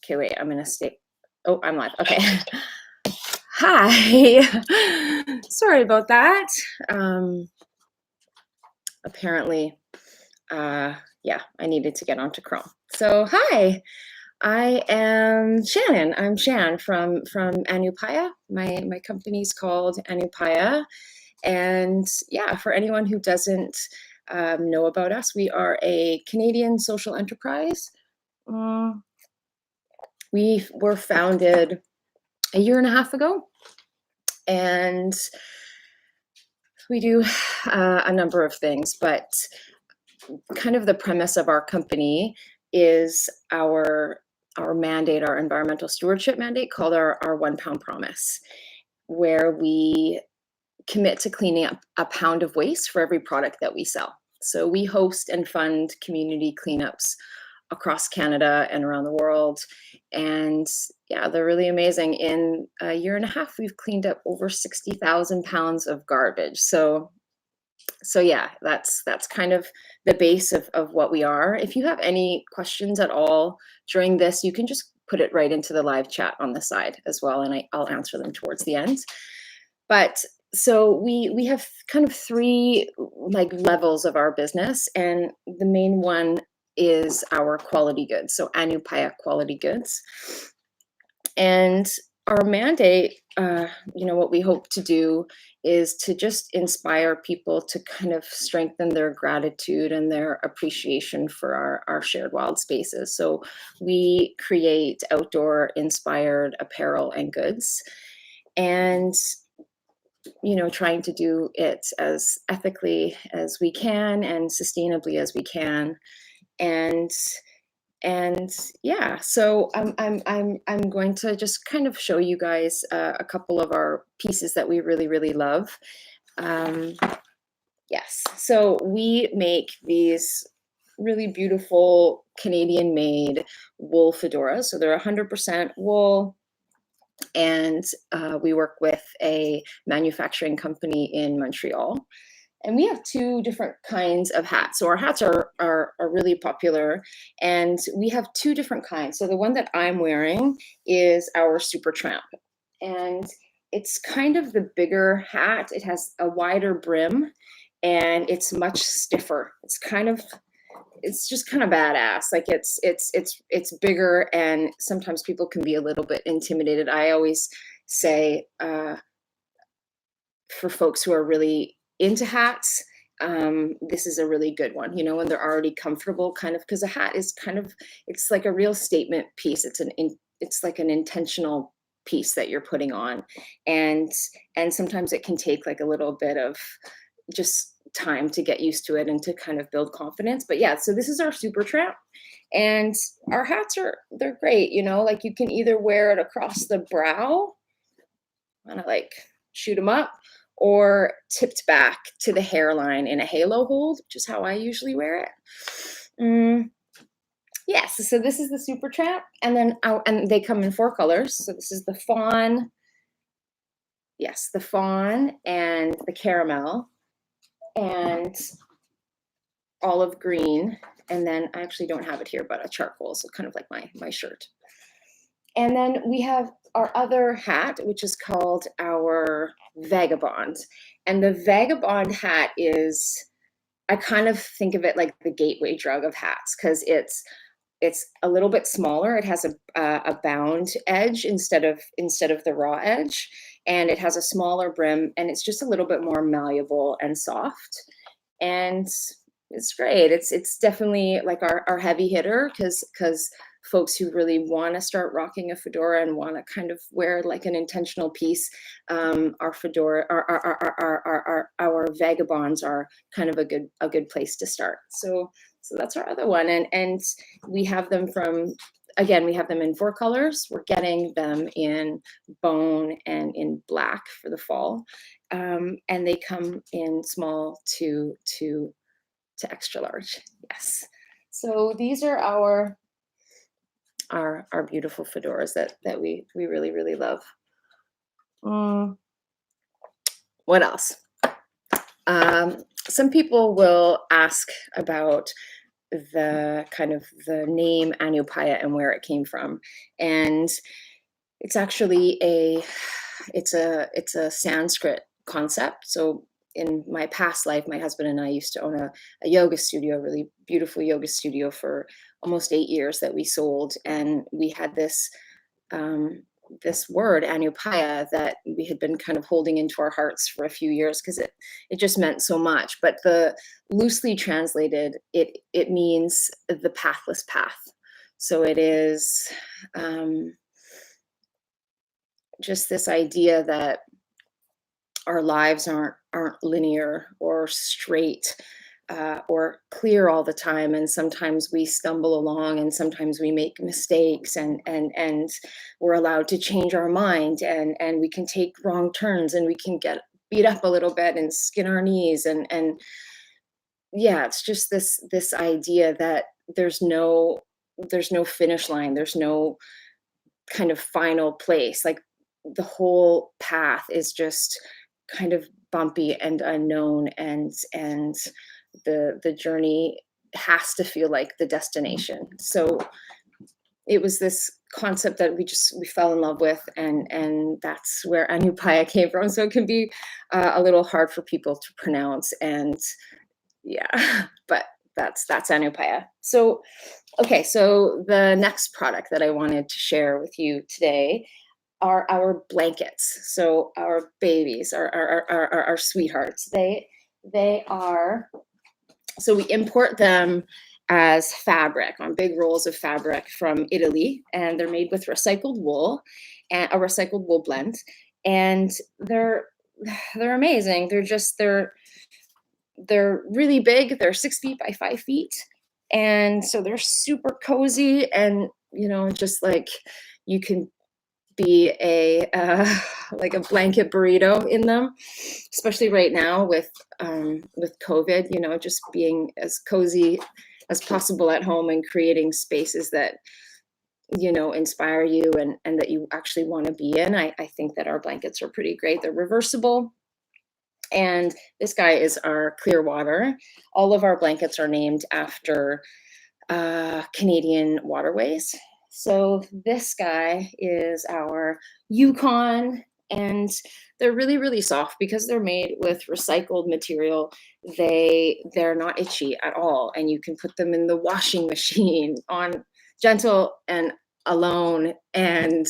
Okay, wait, I'm gonna stay. Oh, I'm live. Okay. Hi. Sorry about that. Apparently, yeah, I needed to get onto Chrome. So, hi. I am Shannon. I'm Shan from ANUPAYA. My company's called ANUPAYA. And yeah, for anyone who doesn't know about us, we are a Canadian social enterprise. We were founded a year and a half ago, and we do a number of things, but kind of the premise of our company is our mandate, our environmental stewardship mandate, called our 1 pound promise, where we commit to cleaning up a pound of waste for every product that we sell. So we host and fund community cleanups across Canada and around the world. And yeah, they're really amazing. In a year and a half, we've cleaned up over 60,000 pounds of garbage. So yeah, that's kind of the base of what we are. If you have any questions at all during this, you can just put it right into the live chat on the side as well, and I'll answer them towards the end. But so we have kind of 3 like levels of our business, and the main one is our quality goods, so ANUPAYA quality goods. And our mandate, what we hope to do is to just inspire people to kind of strengthen their gratitude and their appreciation for our shared wild spaces. So we create outdoor inspired apparel and goods, and trying to do it as ethically as we can and sustainably as we can. And yeah, so I'm going to just kind of show you guys a couple of our pieces that we really love. Yes, so we make these really beautiful Canadian made wool fedoras. So they're 100% wool. And we work with a manufacturing company in Montreal. And we have 2 different kinds of hats. So our hats are really popular, and we have 2 different kinds. So the one that I'm wearing is our Super Tramp, and it's kind of the bigger hat. It has a wider brim, and it's much stiffer. It's just kind of badass. Like it's bigger, and sometimes people can be a little bit intimidated. I always say for folks who are really into hats, this is a really good one, when they're already comfortable, kind of, because a hat is kind of, it's like a real statement piece. It's like an intentional piece that you're putting on, and sometimes it can take like a little bit of just time to get used to it and to kind of build confidence. But yeah, so this is our Super Tramp, and our hats they're great. Like you can either wear it across the brow, kind of like shoot them up, or tipped back to the hairline in a halo hold, which is how I usually wear it. Yes, so this is the Super Tramp, and then and they come in 4 colors. So this is the fawn, yes, the fawn and the caramel and olive green, and then I actually don't have it here, but a charcoal, so kind of like my shirt. And then we have our other hat, which is called our Vagabond. And the Vagabond hat is, I kind of think of it like the gateway drug of hats, because it's a little bit smaller. It has a bound edge instead of the raw edge, and it has a smaller brim, and it's just a little bit more malleable and soft. And it's great. It's definitely like our heavy hitter, because folks who really want to start rocking a fedora and want to kind of wear like an intentional piece, our fedora, our vagabonds are kind of a good place to start. So that's our other one, and we have them we have them in 4 colors. We're getting them in bone and in black for the fall, and they come in small to extra large. Yes. So these are our beautiful fedoras that we really love. What else? Some people will ask about the kind of the name ANUPAYA and where it came from. And it's actually it's a Sanskrit concept. So in my past life, my husband and I used to own a yoga studio, a really beautiful yoga studio for almost 8 years that we sold. And we had this word ANUPAYA that we had been kind of holding into our hearts for a few years because it just meant so much. But the loosely translated, it means the pathless path. So it is just this idea that our lives aren't linear or straight or clear all the time, and sometimes we stumble along, and sometimes we make mistakes, and we're allowed to change our mind, and we can take wrong turns, and we can get beat up a little bit and skin our knees, and yeah, it's just this idea that there's no finish line, there's no kind of final place. Like the whole path is just kind of bumpy and unknown, and the journey has to feel like the destination. So it was this concept that we fell in love with, and that's where ANUPAYA came from. So it can be a little hard for people to pronounce, and yeah, but that's ANUPAYA. So okay, so the next product that I wanted to share with you today are our blankets. So our babies, our sweethearts. They are, so we import them as fabric, on big rolls of fabric from Italy, and they're made with recycled wool, and a recycled wool blend, and they're amazing. They're really big. They're 6 feet by 5 feet, and so they're super cozy, and just like you can be a like a blanket burrito in them, especially right now with COVID. Just being as cozy as possible at home and creating spaces that inspire you and that you actually want to be in. I think that our blankets are pretty great. They're reversible. And this guy is our Clearwater. All of our blankets are named after Canadian waterways. So this guy is our Yukon, and they're really, really soft because they're made with recycled material. They're not itchy at all, and you can put them in the washing machine on gentle and alone and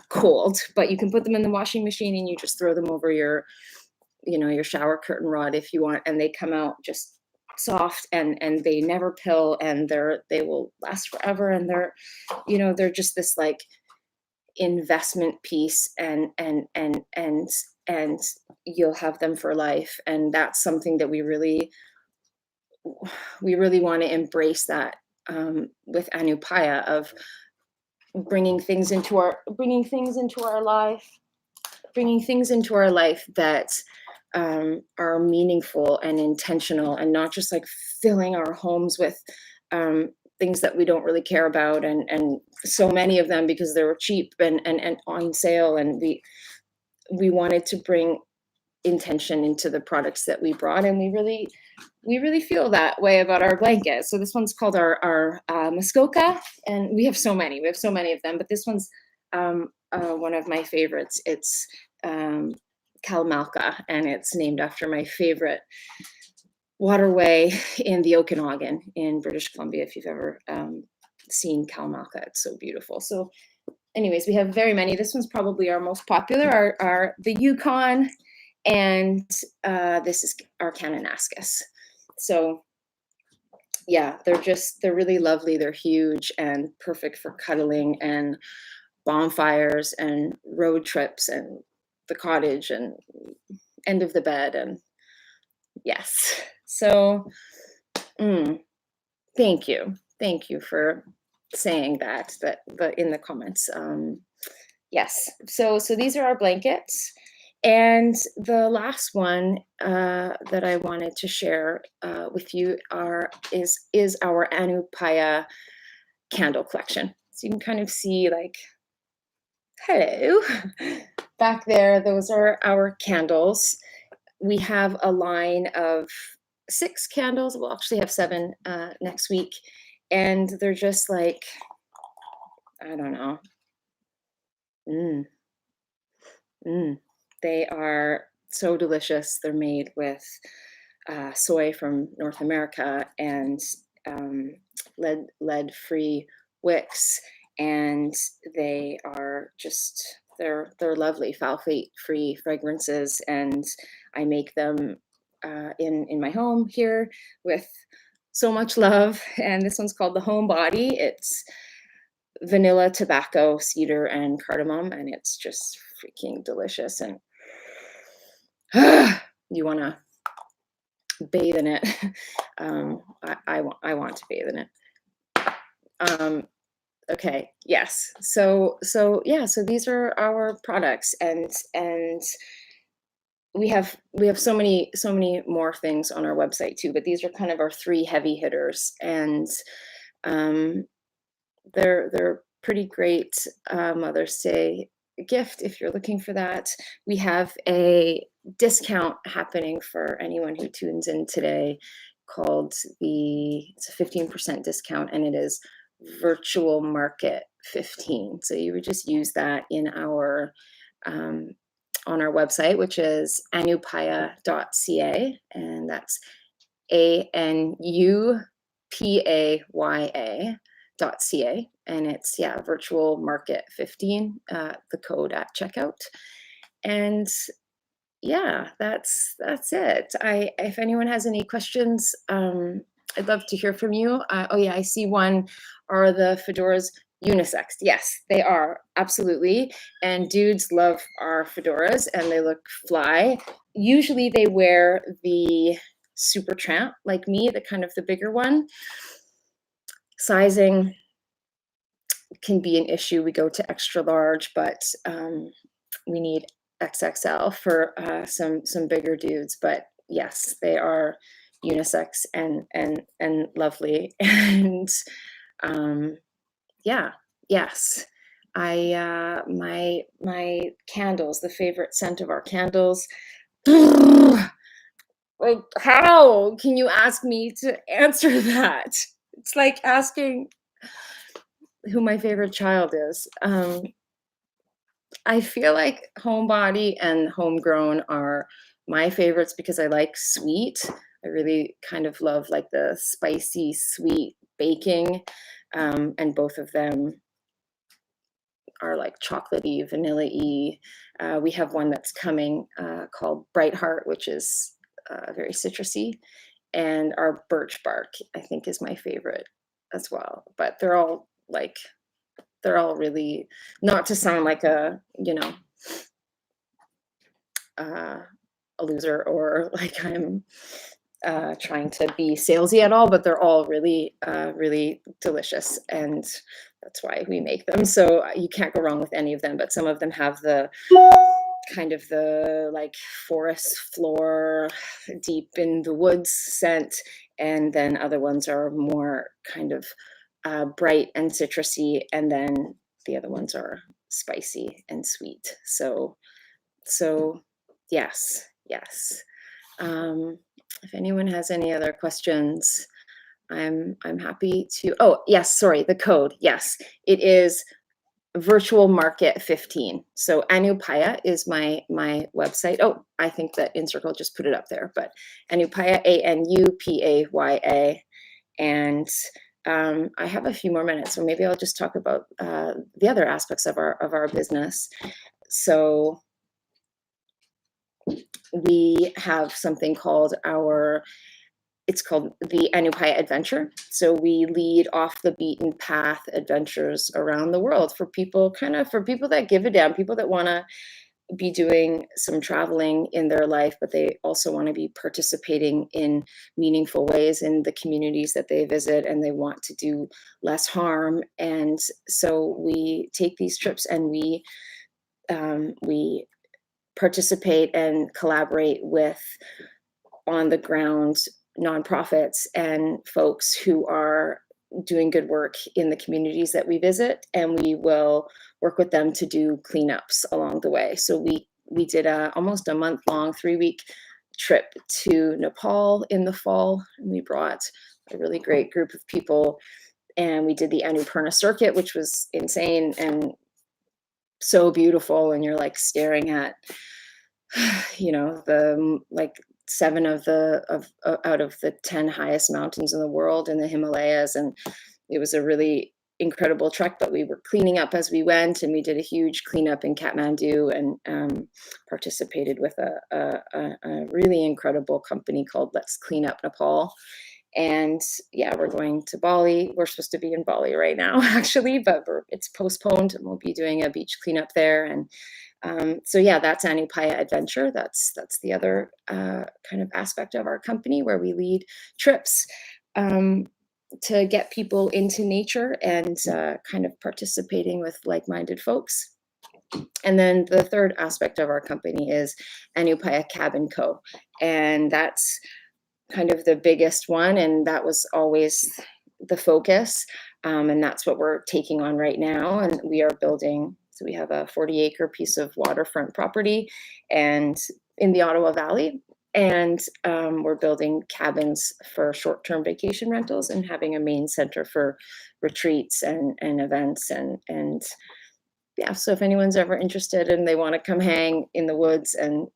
cold, but you can put them in the washing machine and you just throw them over your shower curtain rod if you want, and they come out just soft, and they never pill, and they will last forever, and they're just this like investment piece, and you'll have them for life. And that's something that we really want to embrace, that with ANUPAYA, of bringing things into our life that are meaningful and intentional, and not just like filling our homes with things that we don't really care about, and so many of them because they were cheap and on sale, and we wanted to bring intention into the products that we brought, and we really feel that way about our blanket. So this one's called our Muskoka, and we have so many of them, but this one's one of my favorites. It's Kalmalka, and it's named after my favorite waterway in the Okanagan in British Columbia. If you've ever seen Kalmalka, it's so beautiful. So anyways, we have very many. This one's probably our most popular, are the Yukon, and this is our Kananaskis. So yeah, they're really lovely. They're huge and perfect for cuddling and bonfires and road trips and the cottage and end of the bed. And yes, so thank you for saying that in the comments. Yes, so these are our blankets, and the last one that I wanted to share with you is our ANUPAYA candle collection. So you can kind of see, like, hello, back there, those are our candles. We have a line of 6 candles. We'll actually have 7 next week. And they're just like, I don't know. Mm, mm. They are so delicious. They're made with soy from North America and um, lead-free wicks, and they are just they're lovely, phthalate-free fragrances, and I make them in my home here with so much love. And this one's called the Home Body. It's vanilla, tobacco, cedar, and cardamom, and it's just freaking delicious. And you want to bathe in it. I want to bathe in it. Okay, yes. Yeah, so these are our products, and we have so many more things on our website too, but these are kind of our 3 heavy hitters, and um, they're pretty great Mother's Day gift if you're looking for that. We have a discount happening for anyone who tunes in today called it's a 15% discount, and it is virtual market 15. So you would just use that in our on our website, which is anupaya.ca, and that's ANUPAYA.ca, and it's virtual market 15, the code at checkout. And yeah, that's it. If anyone has any questions, I'd love to hear from you. Oh yeah, I see one. Are the fedoras unisex? Yes, they are, absolutely. And dudes love our fedoras, and they look fly. Usually they wear the super tramp like me, the kind of the bigger one. Sizing can be an issue. We go to extra large, but we need XXL for some bigger dudes. But yes, they are unisex and lovely. And yeah, yes. My candles, the favorite scent of our candles. Like, how can you ask me to answer that? It's like asking who my favorite child is. I feel like homebody and homegrown are my favorites because I like sweet. I really kind of love like the spicy, sweet baking, and both of them are like chocolatey, vanilla-y. We have one that's coming called Bright Heart, which is very citrusy, and our birch bark, I think, is my favorite as well. But they're all really, not to sound like a a loser or like I'm trying to be salesy at all, but they're all really really delicious, and that's why we make them. So you can't go wrong with any of them, but some of them have the kind of the like forest floor, deep in the woods scent, and then other ones are more kind of bright and citrusy, and then the other ones are spicy and sweet. So yes. If anyone has any other questions, I'm happy to. Oh yes, sorry, the code. Yes, it is virtual market 15. So ANUPAYA is my website. Oh, I think that InCircle just put it up there, but ANUPAYA, ANUPAYA. And I have a few more minutes, so maybe I'll just talk about the other aspects of our business. So we have something called it's called the ANUPAYA Adventure. So we lead off the beaten path adventures around the world for people that give a damn, people that want to be doing some traveling in their life, but they also want to be participating in meaningful ways in the communities that they visit, and they want to do less harm. And so we take these trips, and we participate and collaborate with on the ground nonprofits and folks who are doing good work in the communities that we visit, and we will work with them to do cleanups along the way. So we did almost a month-long, 3-week trip to Nepal in the fall, and we brought a really great group of people, and we did the Annapurna circuit, which was insane and so beautiful. And you're like staring at, you know, the like 7 of the out of the 10 highest mountains in the world in the Himalayas, and it was a really incredible trek. But we were cleaning up as we went, and we did a huge cleanup in Kathmandu, and participated with a really incredible company called Let's Clean Up Nepal. And yeah, we're going to Bali. We're supposed to be in Bali right now, actually, but it's postponed, and we'll be doing a beach cleanup there. And so yeah, that's ANUPAYA Adventure. That's the other kind of aspect of our company, where we lead trips to get people into nature and kind of participating with like-minded folks. And then the third aspect of our company is ANUPAYA Cab & Co. And that's kind of the biggest one, and that was always the focus. And that's what we're taking on right now. And we are building, so we have a 40-acre piece of waterfront property and in the Ottawa Valley. And we're building cabins for short-term vacation rentals and having a main center for retreats and events. And yeah, so if anyone's ever interested and they want to come hang in the woods and,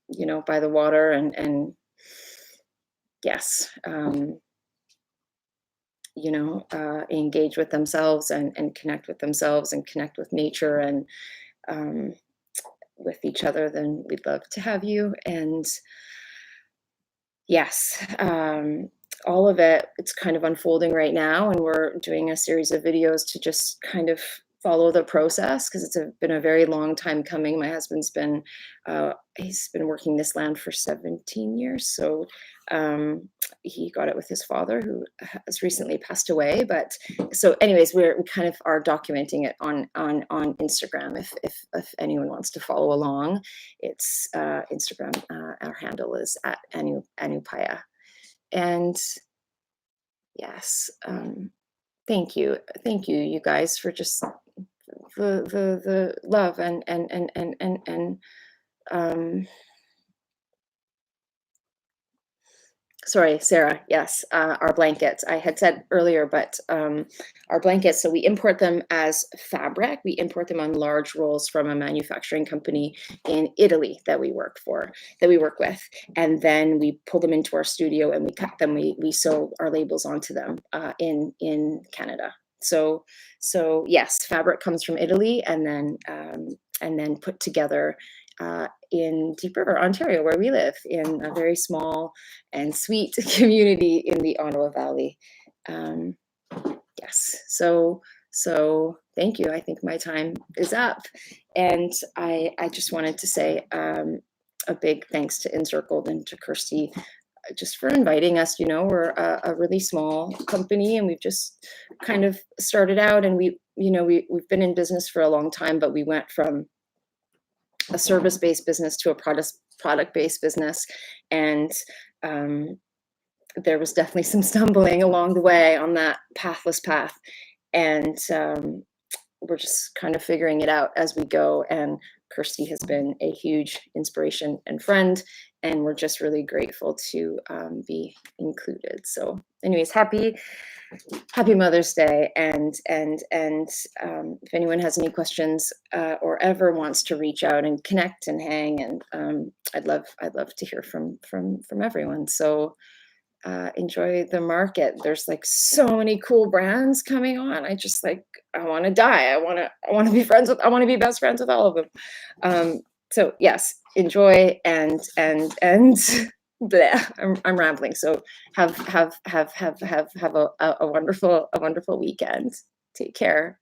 you know, by the water and yes, you know, engage with themselves and connect with themselves and connect with nature and with each other, then we'd love to have you. And yes, all of it, it's kind of unfolding right now, and we're doing a series of videos to just kind of follow the process, because it's been a very long time coming. My husband's been he's been working this land for 17 years, so he got it with his father, who has recently passed away. But so anyways, we kind of are documenting it on Instagram. If anyone wants to follow along, it's Instagram. Our handle is at ANUPAYA. And yes, thank you, you guys, for just the love and sorry, Sarah. Yes, our blankets. I had said earlier, but our blankets, so we import them as fabric. We import them on large rolls from a manufacturing company in Italy that we work with. And then we pull them into our studio and we cut them. We sew our labels onto them in Canada. So yes, fabric comes from Italy and then put together in Deep River, Ontario, where we live, in a very small and sweet community in the Ottawa Valley. Yes, so thank you. I think my time is up, and I just wanted to say a big thanks to Encircled and to Kirsty just for inviting us. You know, we're a really small company, and we've just kind of started out, and we've been in business for a long time, but we went from a service-based business to a product-based business, and there was definitely some stumbling along the way on that pathless path, and we're just kind of figuring it out as we go. And Kirsty has been a huge inspiration and friend, and we're just really grateful to be included. So anyways, happy Mother's Day. And if anyone has any questions or ever wants to reach out and connect and hang, and I'd love to hear from everyone. So enjoy the market. There's like so many cool brands coming on. I just I want to die. I want to be I want to be best friends with all of them. So yes, enjoy and bleh, I'm rambling. So have a wonderful weekend. Take care.